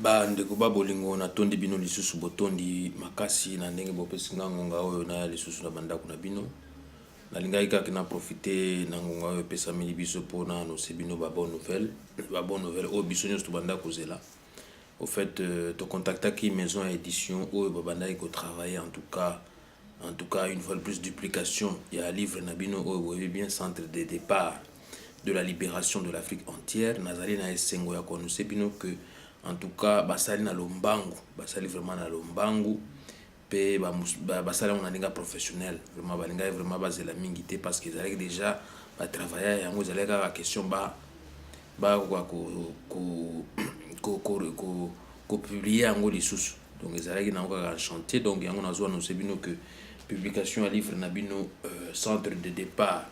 Ba ndeko ba bolingo na tondi bino lisusu botondi makasi na ndenge bopesi nga ngonga oyo na lisusu na bandako na bino nalingaki kaka na profite na ngonga oyo epesameli biso mpona anonce bino ba bonne nouvelle oyo biso nyonso tobanda kozela au fait tocontactaki maison ya édition oyo babandaki kotravailler en tout cas une fois de plus duplication ya livre na bino oyo boyebi bien centre de départ de la libération de l'Afrique entière nazali na esengo ya koannonce bino que en tout cas basali na lombangu basali vraiment na lombangu pe basali on ndinga professionnel vraiment balinga vraiment bazela mingi te parce que ezalaki déjà batravailler yango ezalaki kaka question ko publier yango lisusu donc ezalaki nango kaka chantier donc yango nazwa annonce bino que publication ya livre na bino centre de départ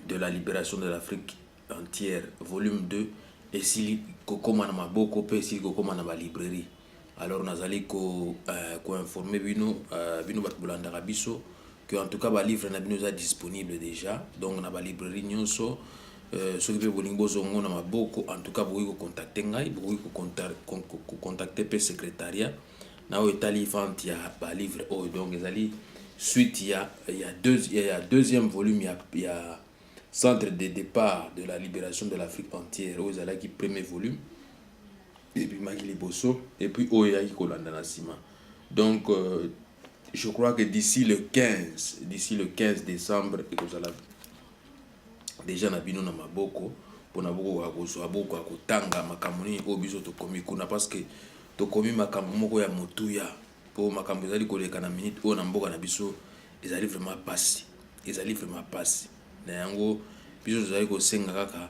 de la libération de l'Afrique entière volume 2 esili kokoma na maboko pe esili kokoma na ba librairie alors nazali ko informer bino bato bolandaka biso que en tout cas ba livre na bino eza disponible déjà donc na ba librairie nyonso soki pe bolingi bozongo na maboko en tout cas bokoki kocontacte ngai bokoki kocontacte pe secrétariat na oyo etali vente ya ba livre oyo donc ezali suite ya deuxième volume ya centre de départ de la libération de l'Afrique entière oyo ezalaki premier volume et puis maki liboso et puis oyo eyaki kolanda na nsima donc je crois que d'ici le 15 décembre ekozala déjà na bino na maboko mpona bokoka kozwa bokoka kotanga makambo nini oyo biso tokomi kuna parce que tokomi makambo moko ya motuya mpo makambo ezali koleka na minute oyo na mboka na biso ezali vraiment pasi na yango biso tozali kosenga kaka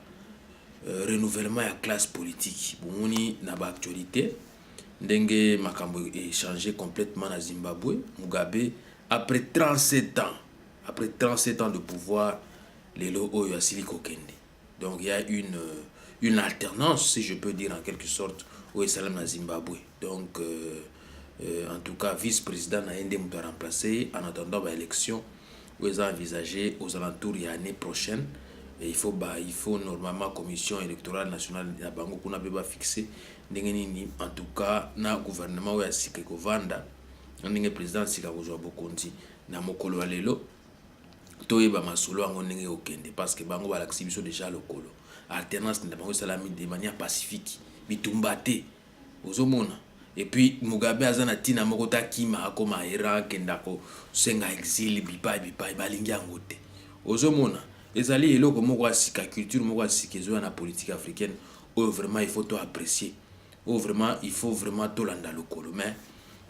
renouvellement ya classe politique bomoni na baactualité ndenge makambo échangé complètement na Zimbabwe. Mugabe après 37 ans de pouvoir lelo oyo asili kokende donc il y a une alternance si je peux dire en quelque sorte au Salam na Zimbabwe donc en tout cas vice-président na ende muto remplacé en attendant ba élection où ils ont envisagé aux alentours de l'année prochaine et il faut normalement commission électorale nationale ya bango kuna beba fixer ndenge nini en tout cas na gouvernement ya sika kovanda ndenge président sika kozwa bokonzi na mokolo wa lelo toyeba masolo yango ndenge okende parce que bango balakisi biso déjà lokolo alternance na bango salami de manière pacifique bitumba te ozomona. Et puis Mugabe azana tina moko takima akoma era kendako senga exil bipai balingi yango te ozomona ezali eloko moko asika culture moko asika ezo na politique africaine oyo vraiment il faut to apprécier oyo vraiment il faut vraiment to landa lokolo mais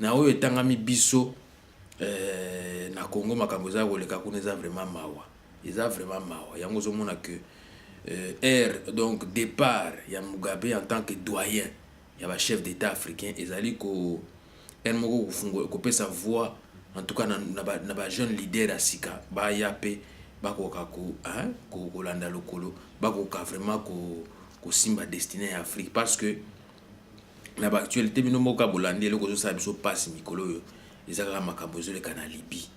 na oyo etangami biso na Congo makambo za koleka kuna eza vraiment mawa yango ozomona que donc départ ya Mugabe en tant que doyen il y a un chef d'État africain ezali ko moko kopesa voix en tout cas na ba jeune leader asika ba yape bakoka ko kolanda lokolo bakoka vraiment ko simba destinée ya Afrique parce que na ba actualité bino moka bolandi eloko zo sa biso passe mikolo yo ezaka makambo zo le kana Libye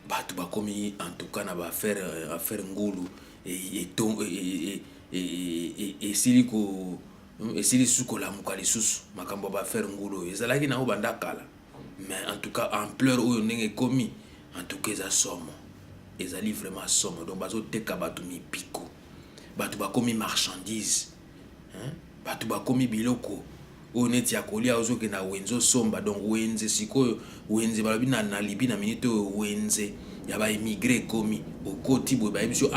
batu bakomi en tout cas na ba affaire ngulu et siliko esili suko la mukali susu makambo ba faire ngulu ezalaki na obanda kala mais en tout cas ampleur oyo ndenge komi en tout cas eza somo ezali vraiment somo donc bazo teka batu mipiko batu bakomi marchandise batu bakomi biloko oyo neti ya kolia ozoke na wenzo somba donc wenze sikoyo wenze balobi na Libye na minute oyo wenze ya ba immigré komi okoti boye ba biso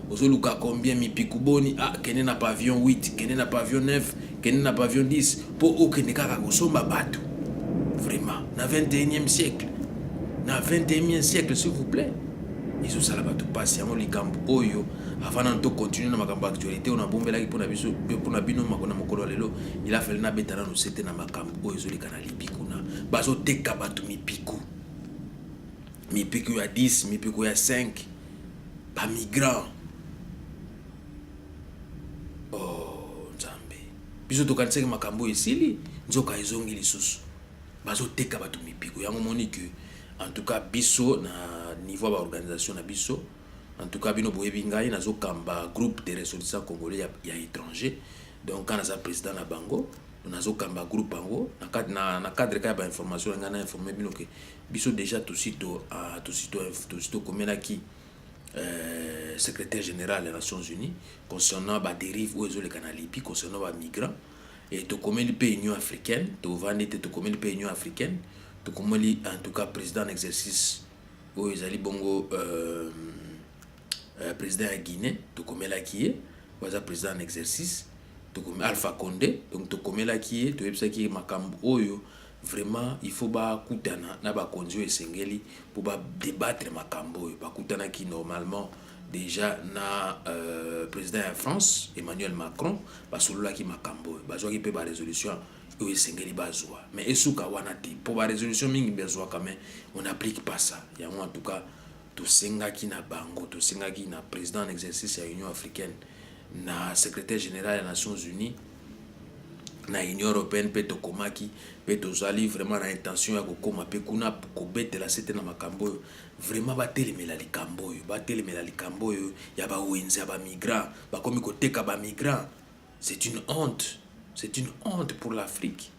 ozoluka combien mipiku boni kene na pavillon 8 kene na pavillon 9 kene na pavillon 10 po okende kaka kosomba bato vraiment na 21e siècle s'il vous plaît iso sala bato pasi yango likambo oyo avant to continuer na makambo actualité on a bombelaki pona biso pona bino makona mokolo lelo il a fallu na betana no sete na makambo oyo zolika na Libye kuna bazo teka bato mipiku ya 10 mipiku ya 5 ba migrants biso tokanisaki makambo esili nzoka ezongi lisusu bazoteka bato mipiko yango moni que en tout cas biso na niveau ba organisation na biso en tout cas bino boyebi ngai nazokamba groupe de ressortissants congolais ya étranger Donc quand on a président na bango, on a un groupe bango, na cadre ka ba information on a informé bino que biso déjà tout sitôt comme qui secrétaire général des Nations Unies concernant la dérive où ils ont les canalipi concernant les migrants et tout comme le pays Union africaine, tout comme le pays Union africaine, tout comme en tout cas président en exercice où ils allaient bongo président à Guinée, tout comme là qui est, voilà président en exercice, tout comme Alpha Condé, donc tout comme là qui est, tout ça qui est makambo oyo, vraiment il faut ba kutana na ba konzo esengeli pour ba débattre makambo oyo, ba kutana qui normalement déjà na président en France Emmanuel Macron ba solola ki makambo ba zo ki pe ba résolution oyo esengeli ba zwa, mais esuka wana te pour ba résolution mingi bezwa quand même on n'applique pas ça. Il y a en tout cas tosengaki na bango tosengaki na président en exercice ya Union africaine na secrétaire général des Nations Unies na Union européenne pe tokomaki pe tozali vraiment na intention ya kokoma pe kuna kobetela sete na makambo vraiment batelemela likambo oyo ya ba wenze ya ba migrants bakomi koteka ba migrants. C'est une honte pour l'Afrique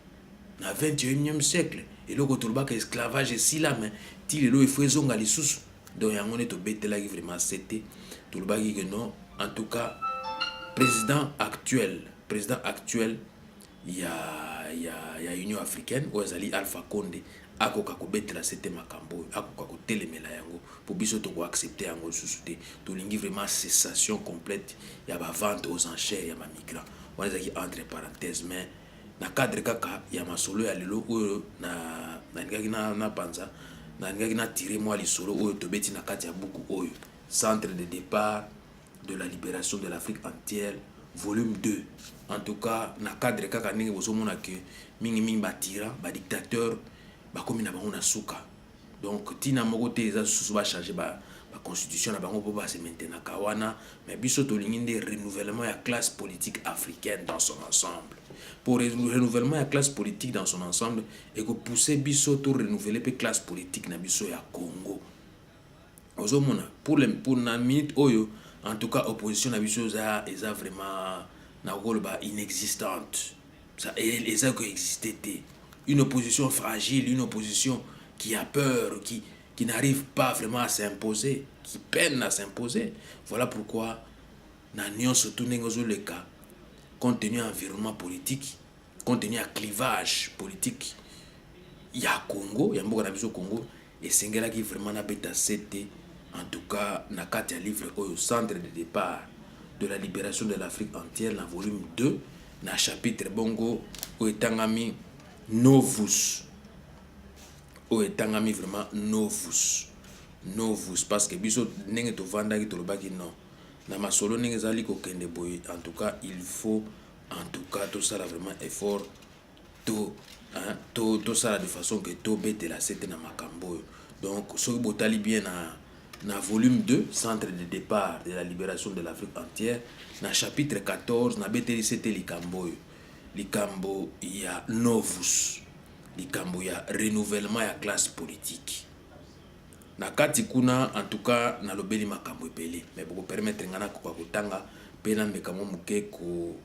na 21e siècle et loko tolobaka esclavage esila mais ti lelo il faut ezonga lisusu. Donc yango ne to betela ki vraiment c'était tolobaki que non, en tout cas président actuel il y a Union africaine où ezali Alpha Condé akoka kobetela c'était makambo akoka kotelemela yango pour biso to ko accepter yango susuté to lingi vraiment cessation complète ya ba vente aux enchères ya ma migrants on ezaki entre parenthèses mais na cadre kaka ya masolo ya lelo oyo na ngaki na panza na ngaki na tirer moi lisolo oyo to beti na kati ya buku oyo centre de départ de la libération de l'Afrique entière volume 2. En tout cas na cadre kaka ndenge bozomona que mingi ba tira ba dictateur ba komi na bango na suka. Donc tina moko te eza susu ba changer ba constitution na bango po ba se maintenir kawana mais biso to lingi nde renouvellement ya classe politique africaine dans son ensemble. Pour le renouvellement de la classe politique dans son ensemble et que pousser biso to renouveler la classe politique na biso ya Congo. Pour la minute oyo en tout cas opposition na biso eza vraiment na rôle ba inexistante. Ça les a existé une opposition fragile, une opposition qui a peur, qui n'arrive pas vraiment à s'imposer, qui peine à s'imposer. Voilà pourquoi na nion surtout nengozo le cas compte tenu environnement politique, compte tenu à clivage politique, il y a Congo, il y a beaucoup de Congo, et Sengela qui vraiment n'a pas été, en tout cas, n'a qu'à livre au centre de départ de la libération de l'Afrique entière, dans le volume 2, dans le chapitre Bongo, où est tangami Novus, où est tangami vraiment Novus, parce que biso n'engue to vanda qui to le baki non. Na masolo n'engue zali ko kende boy, en tout cas, il faut en tout cas tout ça là vraiment effort tout ça de façon que tout bête la c'était na makambo. Donc ce que botali bien na volume 2 centre de départ de la libération de l'Afrique entière na chapitre 14 na bête c'était likambo il y a novus likambo ya renouvellement ya classe politique na kati kuna en tout cas na lobeli makambo epele mais pour permettre ngana ko kotanga pena mbekamo muke ko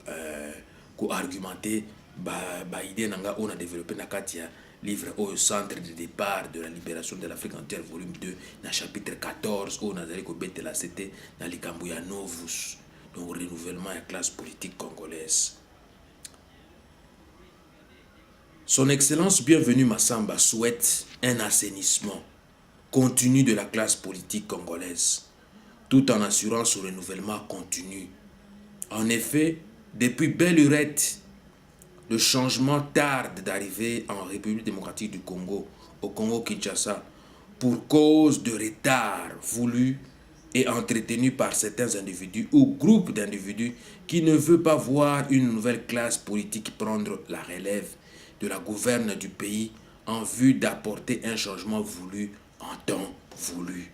argumenter ba idée nanga on a développé na kati ya livre au centre de départ de la libération de l'Afrique entière volume 2 na chapitre 14 où nazali ko betela c'était na likambo ya novus donc renouvellement ya classe politique congolaise. Son Excellence bienvenue Massamba souhaite un assainissement continu de la classe politique congolaise tout en assurant son renouvellement continu. En effet, depuis belle lurette, le changement tarde d'arriver en République démocratique du Congo, au Congo-Kinshasa, pour cause de retard voulu et entretenu par certains individus ou groupes d'individus qui ne veulent pas voir une nouvelle classe politique prendre la relève de la gouverne du pays en vue d'apporter un changement voulu en temps voulu.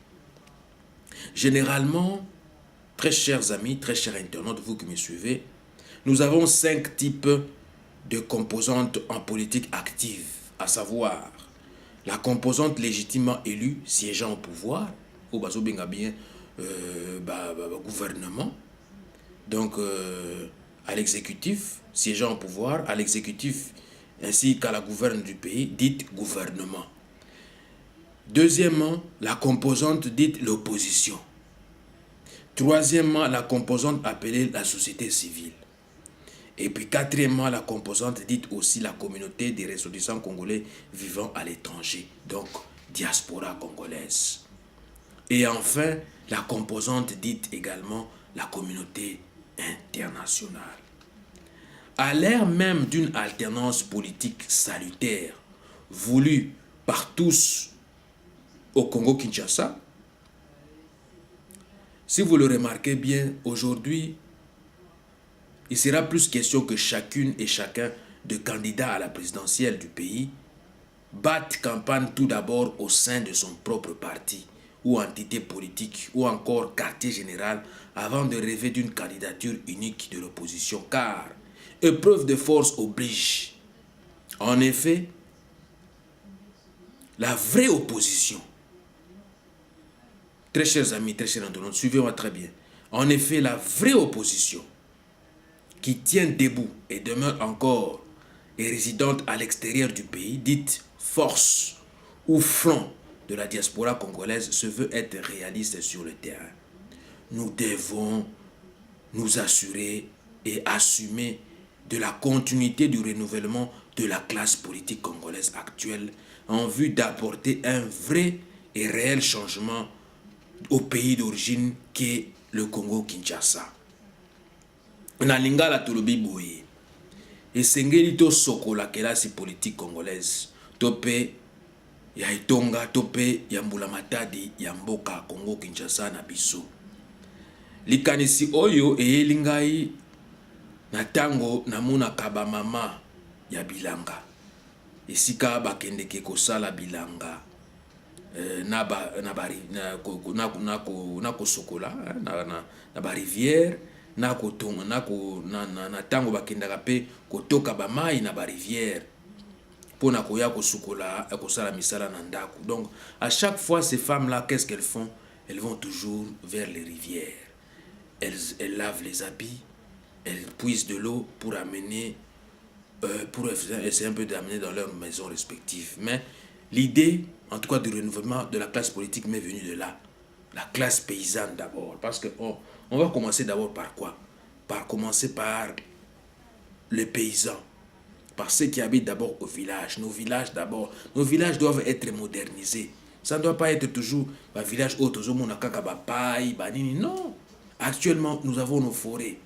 Généralement, très chers amis, très chers internautes, vous qui me suivez, nous avons 5 types de composantes en politique active, à savoir la composante légitimement élue, siégeant au pouvoir, au baso benga bien gouvernement, donc à l'exécutif, siégeant au pouvoir, à l'exécutif ainsi qu'à la gouverne du pays, dite gouvernement. Deuxièmement, la composante dite l'opposition. Troisièmement, la composante appelée la société civile. Et puis quatrièmement, la composante dite aussi la communauté des ressortissants congolais vivant à l'étranger, donc diaspora congolaise. Et enfin, la composante dite également la communauté internationale. À l'ère même d'une alternance politique salutaire, voulue par tous au Congo-Kinshasa, si vous le remarquez bien, aujourd'hui, il sera plus question que chacune et chacun de candidats à la présidentielle du pays batte campagne tout d'abord au sein de son propre parti ou entité politique ou encore quartier général avant de rêver d'une candidature unique de l'opposition, car épreuve de force oblige. En effet, la vraie opposition, très chers amis, très chers internautes, suivez-moi très bien. En effet, la vraie opposition qui tient debout et demeure encore et résidente à l'extérieur du pays, dite force ou flanc de la diaspora congolaise, se veut être réaliste sur le terrain. Nous devons nous assurer et assumer de la continuité du renouvellement de la classe politique congolaise actuelle en vue d'apporter un vrai et réel changement au pays d'origine qu'est le Congo-Kinshasa. Na lingala tolobi boye esengeli to sokola kelasi politique congolaise tope ya itonga tope ya mbula matadi ya mboka Congo Kinshasa na biso. Likanisi oyo eyeli ngai na tango namonaka ba mama ya bilanga esika bakendeke kosala bilanga na kosokola na ba rivière na kotonga na tango bakendaka pe kotoka ba mai na ba rivière pona koya kosukola kosala misala na ndako. Donc à chaque fois ces femmes là, qu'est-ce qu'elles font? Elles vont toujours vers les rivières. Elles lavent les habits, elles puisent de l'eau pour amener pour essayer un peu d'amener dans leurs maisons respectives. Mais l'idée, en tout cas, du renouvellement de la classe politique m'est venue de là. La classe paysanne d'abord. Parce que on va commencer d'abord par quoi? Par commencer par les paysans. Par ceux qui habitent d'abord au village. Nos villages d'abord. Nos villages doivent être modernisés. Ça ne doit pas être toujours un village autre. Non. Actuellement, nous avons nos forêts.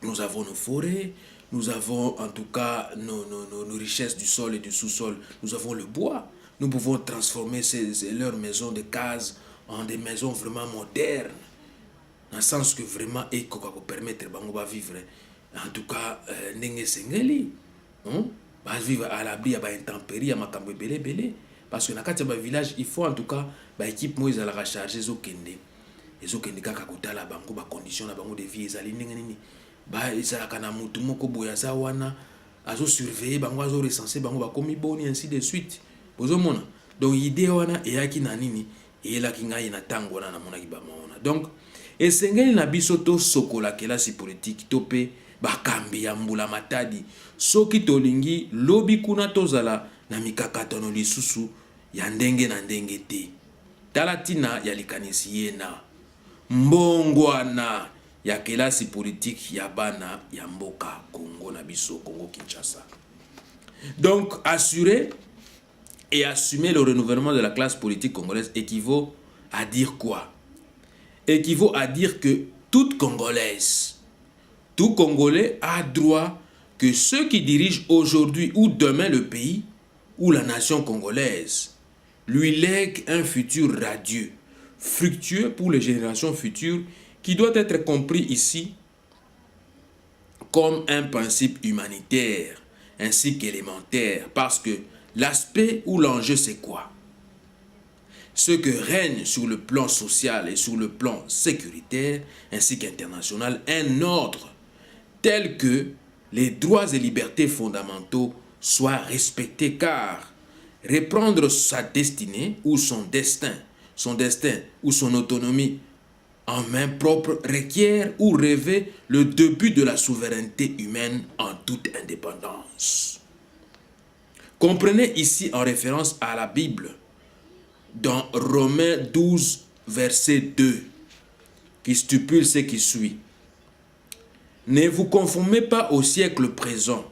Nous avons nos forêts. Nous avons en tout cas nos richesses du sol et du sous-sol. Nous avons le bois. Nous pouvons transformer leurs maisons de cases en des maisons vraiment modernes. Dans le sens que vraiment, et qu'on va permettre de vivre. En tout cas, n'enge sengeli. Va vivre à l'abri, à intempéries, à makambo belé. Parce que dans le village, il faut en tout cas, l'équipe moi, ils allaient recharger les okende. Les okende kaka kotala bango, ba condition na bango de vie, ils allaient nini. Ba ezalaka na mutu moko boya za wana azo surveiller bango azo recenser bango ba komi boni ainsi de suite bozomona. Donc idée wana eyaki na nini eyelaki ngai na tango wana na monaki ba mona. Donc esengeli na biso to sokola kelasi politique tope bakambi ya mbula matadi soki tolingi lobi kuna tozala na mikakatano lisusu ya ndenge na ndenge te. Talatina ya likanisi yena mbongwana ya kelasi politique ya bana ya mboka Congo na biso Congo Kinshasa. Donc assurer et assumer le renouvellement de la classe politique congolaise équivaut à dire quoi? Équivaut à dire que toute Congolaise, tout Congolais a droit que ceux qui dirigent aujourd'hui ou demain le pays ou la nation congolaise lui lèguent un futur radieux, fructueux pour les générations futures, qui doit être compris ici comme un principe humanitaire ainsi qu'élémentaire, parce que l'aspect ou l'enjeu c'est quoi? Ce que règne sur le plan social et sur le plan sécuritaire ainsi qu'international un ordre tel que les droits et libertés fondamentaux soient respectés, car reprendre sa destinée ou son destin ou son autonomie en main propre requiert ou revêt le début de la souveraineté humaine en toute indépendance. Comprenez ici en référence à la Bible, dans Romains 12, verset 2, qui stipule ce qui suit. Ne vous conformez pas au siècle présent,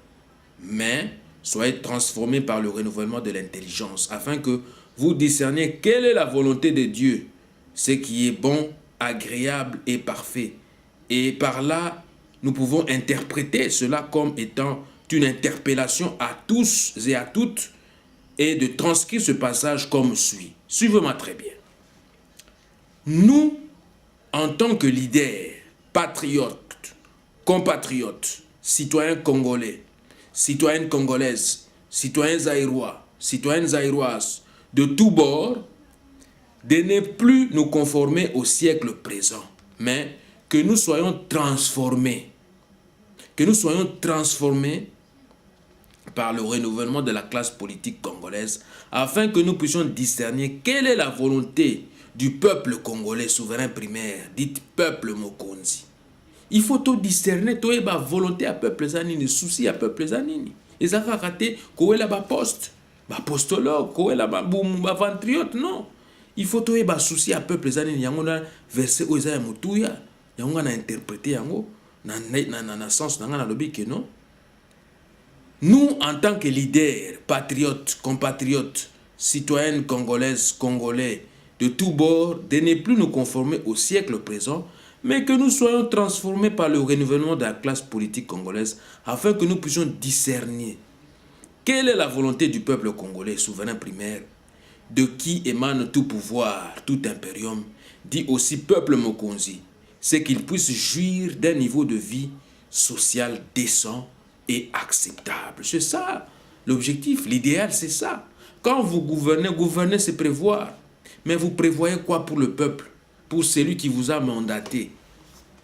mais soyez transformés par le renouvellement de l'intelligence, afin que vous discerniez quelle est la volonté de Dieu, ce qui est bon, agréable et parfait. Et par là, nous pouvons interpréter cela comme étant une interpellation à tous et à toutes, et de transcrire ce passage comme suit. Suivez-moi très bien. Nous, en tant que leaders, patriotes, compatriotes, citoyens congolais, citoyennes congolaises, citoyens zaïrois, citoyennes zaïroises, de tous bords, de ne plus nous conformer au siècle présent, mais que nous soyons transformés. Que nous soyons transformés par le renouvellement de la classe politique congolaise, afin que nous puissions discerner quelle est la volonté du peuple congolais souverain primaire, dit peuple Mokonzi. Il faut tout discerner, tout la volonté à peuple zanini, souci à peuple zanini. Et ça va rater, quoi est là-bas poste, apostologue, quoi est là-bas ventriote, non. Il faut tout la souci à peuple zanini. Yango na verset où ils ont moutuya, yango na interprété yango, na sens na lobi que non. Nous, en tant que leaders, patriotes, compatriotes, citoyennes congolaises, congolais, de tous bords, de ne plus nous conformer au siècle présent, mais que nous soyons transformés par le renouvellement de la classe politique congolaise, afin que nous puissions discerner quelle est la volonté du peuple congolais souverain primaire, de qui émane tout pouvoir, tout impérium, dit aussi peuple Mokonzi, c'est qu'il puisse jouir d'un niveau de vie social décent et acceptable. C'est ça l'objectif, l'idéal, c'est ça. Quand vous gouvernez, gouverner c'est prévoir. Mais vous prévoyez quoi pour le peuple? Pour celui qui vous a mandaté,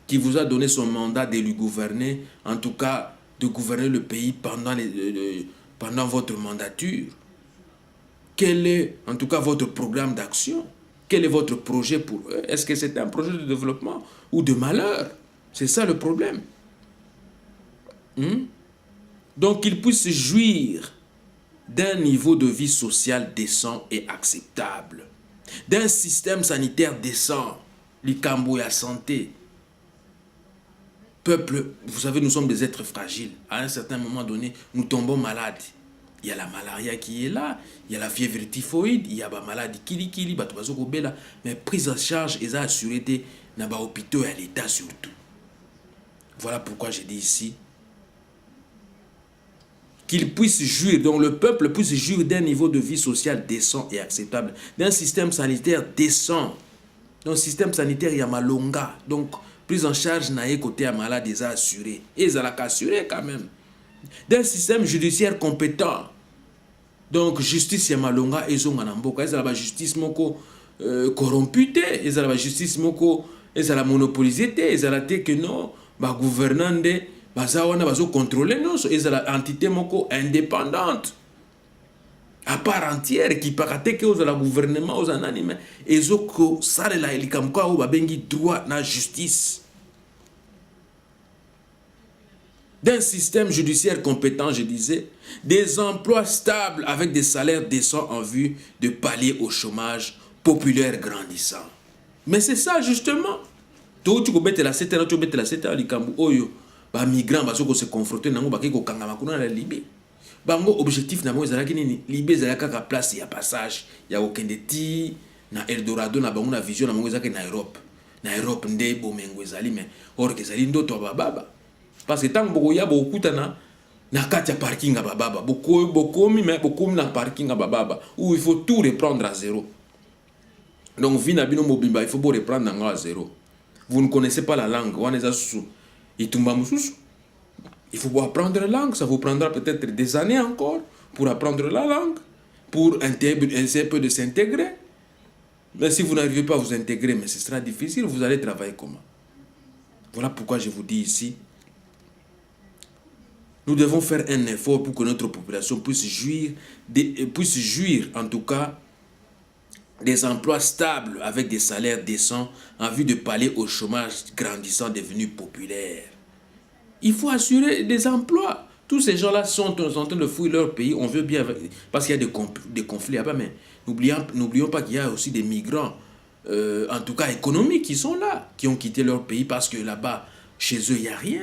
qui vous a donné son mandat de lui gouverner, en tout cas de gouverner le pays pendant votre mandature. Quel est en tout cas votre programme d'action? Quel est votre projet pour eux? Est-ce que c'est un projet de développement ou de malheur? C'est ça le problème. Donc qu'ils puissent jouir d'un niveau de vie sociale décent et acceptable, d'un système sanitaire décent, l'ikambo ya santé. Peuple, vous savez, nous sommes des êtres fragiles. À un certain moment donné, nous tombons malades. Il y a la malaria qui est là, il y a la fièvre typhoïde, il y a la maladie kili, mais prise en charge et assurée dans les hôpitaux et à l'État surtout. Voilà pourquoi j'ai dit ici qu'il puisse jouir, donc le peuple puisse jouir d'un niveau de vie sociale décent et acceptable, d'un système sanitaire décent. Donc, système sanitaire, il y a malonga. Donc, prise en charge, n'a côté à malade, ils ont assuré. Et ils ont assuré quand même. D'un système judiciaire compétent. Donc, justice, il y a malonga, ils ont un la justice moko corrompue, ils ont la justice moko, ils ont la monopolisée, ils ont la que non, gouvernante. Bazawana bazo contrôler non, ils ont l'entité moko indépendante à part entière qui paraît que aux la gouvernement aux ananimes et zoko sale la elikamko ou babengi droit na justice d'un système judiciaire compétent, je disais, des emplois stables avec des salaires décents en vue de pallier au chômage populaire grandissant. Mais c'est ça justement. Tout tu peux mettre la CTA, tu peux mettre la CTA likambo oyo. Ba migrants baso se confronter nango bakiko kangama kuna la Libye. Bango objectif nango ezalaki nini? Libye ezalaka ka place ya passage ya okende ti na Eldorado na bango na vision na bango ezalaki na Europe. Na Europe nde bomengo ezali mais or que ezali ndoto bababa. Parce que tant boko ya bokuta na kati ya parking bababa. Bokomi mais bokomi na parking bababa où il faut tout reprendre à zéro. Donc vina bino mobimba il faut reprendre nango à zéro. Vous ne connaissez pas la langue, on est sous. Il faut apprendre la langue, ça vous prendra peut-être des années encore pour apprendre la langue, pour essayer un peu de s'intégrer. Mais si vous n'arrivez pas à vous intégrer, mais ce sera difficile, vous allez travailler comment? Voilà pourquoi je vous dis ici, nous devons faire un effort pour que notre population puisse jouir en tout cas, des emplois stables avec des salaires décents en vue de pallier au chômage grandissant devenu populaire. Il faut assurer des emplois. Tous ces gens-là sont en train de fouiller leur pays. On veut bien, parce qu'il y a des conflits là-bas, mais n'oublions pas qu'il y a aussi des migrants, en tout cas économiques, qui sont là, qui ont quitté leur pays parce que là-bas, chez eux, il n'y a rien.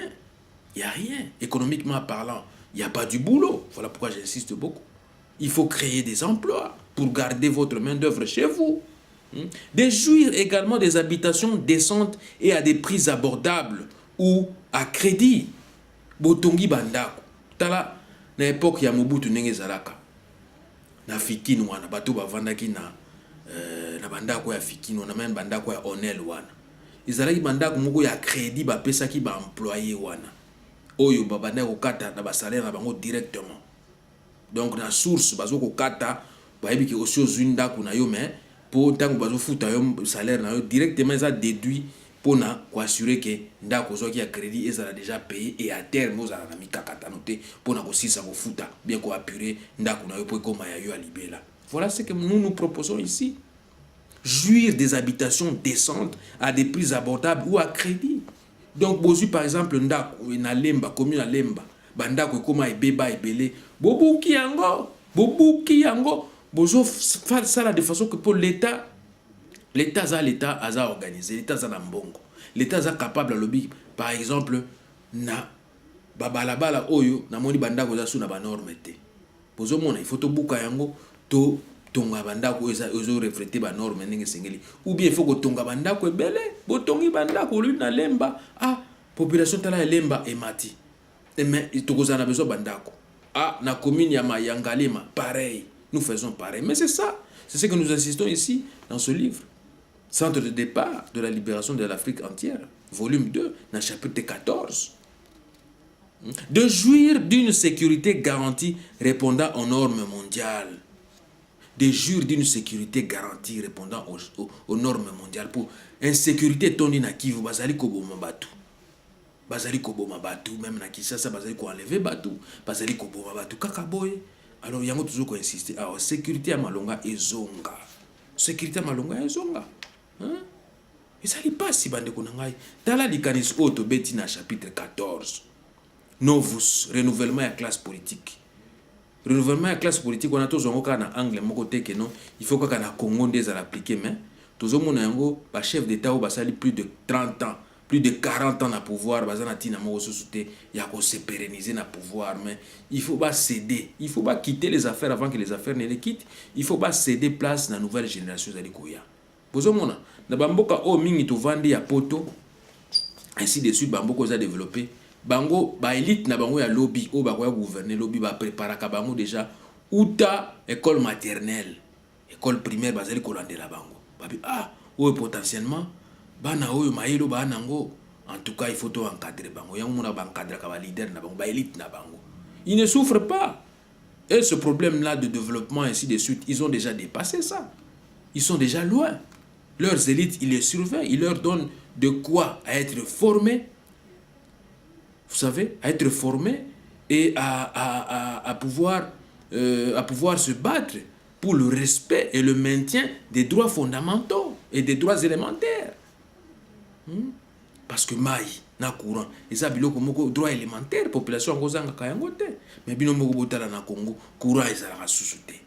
Il n'y a rien. Économiquement parlant, il n'y a pas du boulot. Voilà pourquoi j'insiste beaucoup. Il faut créer des emplois pour garder votre main-d'œuvre chez vous. De jouir également des habitations décentes et à des prix abordables ou à crédit. Botongi bandako. Tala, na époque ya Mobutu ndenge zalaka. Na fikini wana, bato bavandaki na bandako ya fikini wana, même bandako ya onel wana. Izalaki bandako moko ya crédit bapesaki ba employé wana. Oyo babanda kokata na basalaire na bango directement. Donc na source bazo kokata bayebi ki aussi ozwi ndako na yo, mais pour tant que bazo futa yo salaire na yo directement ça déduit pour assurer que ndako zo ki a crédit et ça a déjà payé et à terme vous avez mis kakata noté pour na aussi ça futa bien ko apurer ndako na yo pour comme ya yo à libéla. Voilà ce que nous proposons ici. Jouir des habitations décentes à des prix abordables ou à crédit. Donc bozu par exemple ndako na Lemba commune à Lemba bandako koma ebeba ebele bobuki yango bozo faire ça de façon que pour l'État a organisé, l'État a mbongo, l'État est capable de lobby par exemple na babalabala oyo na moni bandako za suna ba norme te bozo mona il faut to buka yango to tonga bandako ozo refléter ba norme ndenge sengeli ou bien il faut ko tonga bandako ebele botongi bandako lui na Lemba population tala Lemba emati mais tokozana besoin bandako na commune ya Mayangalema pareil, nous faisons pareil, mais c'est ça, c'est ce que nous insistons ici dans ce livre. Centre de départ de la libération de l'Afrique entière, volume 2, dans le chapitre 14. De jouir d'une sécurité garantie répondant aux normes mondiales. De jouir d'une sécurité garantie répondant aux normes mondiales. Pour insécurité, tondi na Kivu, bazali koboma batu. Bazali koboma batu, même na Kinshasa, bazali ko enlever batu. Bazali koboma batu, kakaboye. Alors, yango toujours ko insister. Alors, sécurité à Malonga ezonga. Sécurité à Malonga ezonga. Et ça n'est pas si bande konangai. Dans la likanis auto beti na chapitre 14. Novus, renouvellement à classe politique. Renouvellement à classe politique, on a tous en na anglais mon côté que non, il faut que na Congo des à l'appliquer mais tous mon yango ba chef d'état ou ba sali plus de 30 ans, plus de 40 ans na pouvoir, bazana tina mo société ya ko se pérenniser na pouvoir mais il faut pas céder, il faut pas quitter les affaires avant que les affaires ne les quittent, il faut pas céder place na nouvelle génération za likoya. Bozomona na bamboka o mingi to vandi ya poto ainsi de suite bamboko za développer bango ba élite na bango ya lobby o ba ko gouverner lobby ba préparer ka bango déjà uta école maternelle école primaire bazali ko landela bango babi o potentiellement bana oyo mayelo ba nango en tout cas il faut to encadrer bango yango mona ba encadrer ka ba leader na bango ba élite na bango ils ne souffrent pas et ce problème là de développement ainsi de suite ils ont déjà dépassé ça, ils sont déjà loin. Leurs élites, ils les surveillent, ils leur donnent de quoi à être formés, vous savez, à être formés et à pouvoir se battre pour le respect et le maintien des droits fondamentaux et des droits élémentaires. Parce que maï, na courant, et ça, biloko moko droit élémentaire, population ngozanga kayangote, mais bino moko botala na Congo, courant et ça la sous-souté.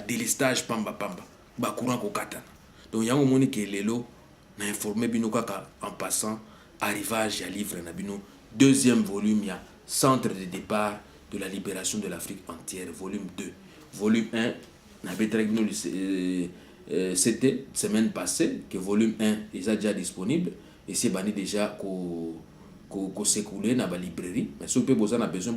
Délestage pamba. Ba courant ko katana. Donc yango moni ke lelo na informer bino kaka en passant arrivage ya livre na bino deuxième volume ya centre de départ de la libération de l'Afrique entière volume 2. Volume 1 na betrek no c'était semaine passée que volume 1 est déjà disponible et c'est banni déjà ko s'écouler na ba librairie mais si vous avez besoin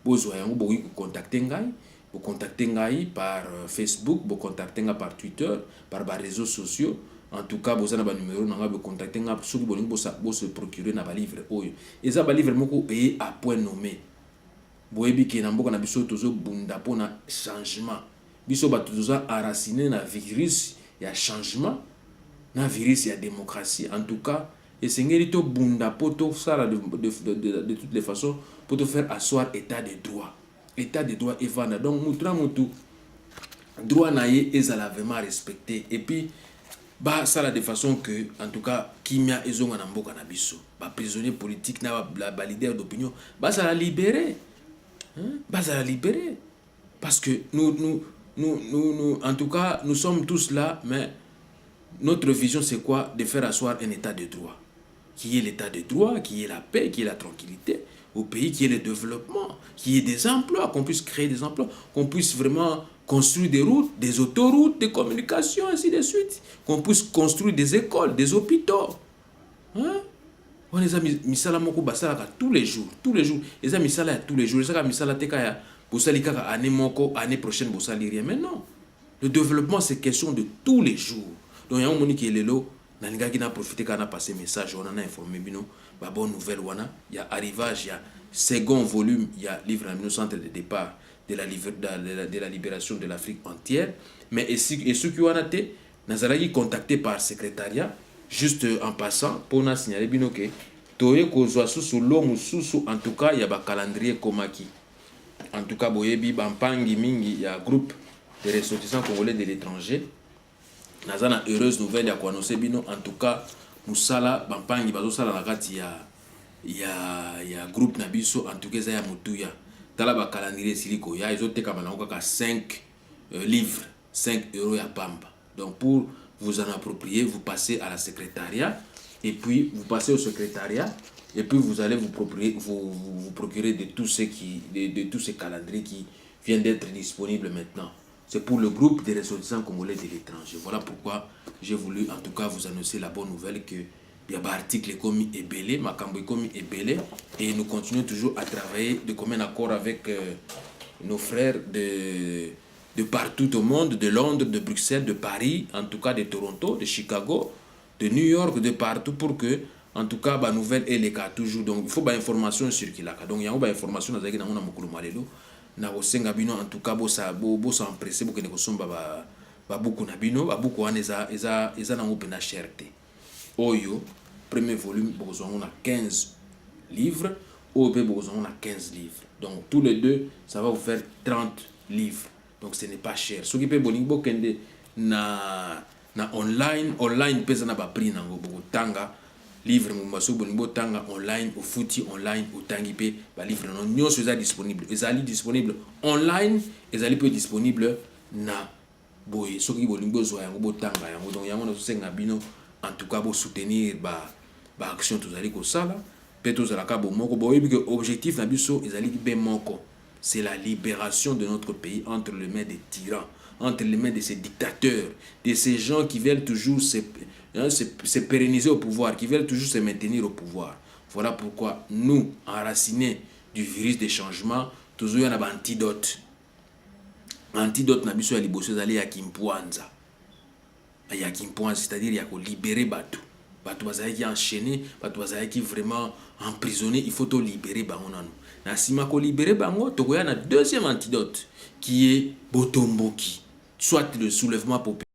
besoin yango bo contacter ngai. Vous contactez Ngai par Facebook, vous contactez Ngai par Twitter, par les réseaux sociaux. En tout cas, vous avez un numéro, vous contactez Ngai pour vous se procurer un livre. Et ça, un livre est à point nommé. Vous avez que vous avez un changement. Vous avez enraciné un virus, il y a changement. Un virus, il y a démocratie. En tout cas, et c'est un bunda pour tout ça de toutes les façons pour te faire asseoir état de droit. État de droit et vana. Donc, moutra moutou. droit naïe et ça l'a vraiment respecté. Et puis, bah, ça de façon que, en tout cas, Kimia et Zonga Namboka Nabiso, bah, prisonnier politique, bah, leader d'opinion, bah, ça l'a libéré. Hein? Bah, ça l'a libéré. Parce que nous, en tout cas, nous sommes tous là, mais notre vision, c'est quoi? De faire asseoir un état de droit. Qui est l'état de droit, qui est la paix, qui est la tranquillité au pays, qui est le développement, qui est des emplois, qu'on puisse créer des emplois, qu'on puisse vraiment construire des routes, des autoroutes, des communications, ainsi de suite. Qu'on puisse construire des écoles, des hôpitaux. Hein? On les a misala moko basala tous les jours, tous les jours. Les a misala tous les jours. Les a misala teka ya bosali kaka année moko, année prochaine bosali rien. Mais non. Le développement c'est question de tous les jours. Donc il y a un moni qui est lelo, nalinga qui n'a profité quand on a passé message, on en a informé bino, ba bonne nouvelle wana, il y a arrivage, il y a second volume, il y a livre en centre de départ de la libération de l'Afrique entière. Mais et ceux qui ont été, nazalaki contacté par secrétariat. Juste en passant, pour nous signaler bien que toye kozwa susu lomu susu en tout cas il y a un calendrier komaki. En tout cas boyebi bampangi mingi il y a groupe de ressortissants congolais de l'étranger. Nazana heureuse nouvelle ya annoncer bino en tout cas musala bampangi bazo sala na kati ya groupe na biso en tout cas ya mutuya. Tala ba calendrier siliko ya ezoteka banako ka 5 livres, 5 € ya pamba. Donc pour vous en approprier, vous passez à la secrétariat, et puis vous passez au secrétariat, et puis vous allez vous procurer de tous ces calendriers qui viennent d'être disponibles maintenant. C'est pour le groupe des ressortissants congolais de l'étranger. Voilà pourquoi j'ai voulu en tout cas vous annoncer la bonne nouvelle que il y a un article commis et belé, Makambo commis et belé, et nous continuons toujours à travailler de commun accord avec nos frères de partout au monde, de Londres, de Bruxelles, de Paris, en tout cas de Toronto, de Chicago, de New York, de partout pour que, en tout cas, la nouvelle est les cas toujours. Donc, il faut des informations circulent. Donc, il y a des informations dans les gens na osenga bino en tout cas bosa empressé beaucoup ne somba ba beaucoup na bino ba beaucoup wana eza na open cherté. Oyo premier volume bozo on a 15 livres, oyo bozo on a 15 livres. Donc tous les deux ça va vous faire 30 livres. Donc ce n'est pas cher. Ce qui peut bolingo kende na online pesa na ba prix nango boko tanga livre mumbaso bolingo tanga online au fouti online au tangi pe ba livre non nyonso eza disponible. Ezali disponible online, ezali pe disponible na boye. Ce qui bolingo zo yango botanga yango donc yango na senga bino en tout cas bo soutenir ba action tozali ko sala pe tozala ka bo moko boye bi que objectif na biso ezali be moko. C'est la libération de notre pays entre les mains des tyrans, entre les mains de ces dictateurs, de ces gens qui veulent toujours se pérenniser au pouvoir, qui veulent toujours se maintenir au pouvoir. Voilà pourquoi nous, enracinés du virus des changements, toujours un antidote. Antidote na biso ya liboso ezali ya Kimpuanza. Ya Kimpuanza, c'est-à-dire ya ko libérer Batu. Batu bazali enchaîné, Batu bazali vraiment emprisonné, il faut tout libérer bango nanu. Na sima ko libérer bango, tokoya na deuxième antidote qui est Botomboki, soit le soulèvement populaire.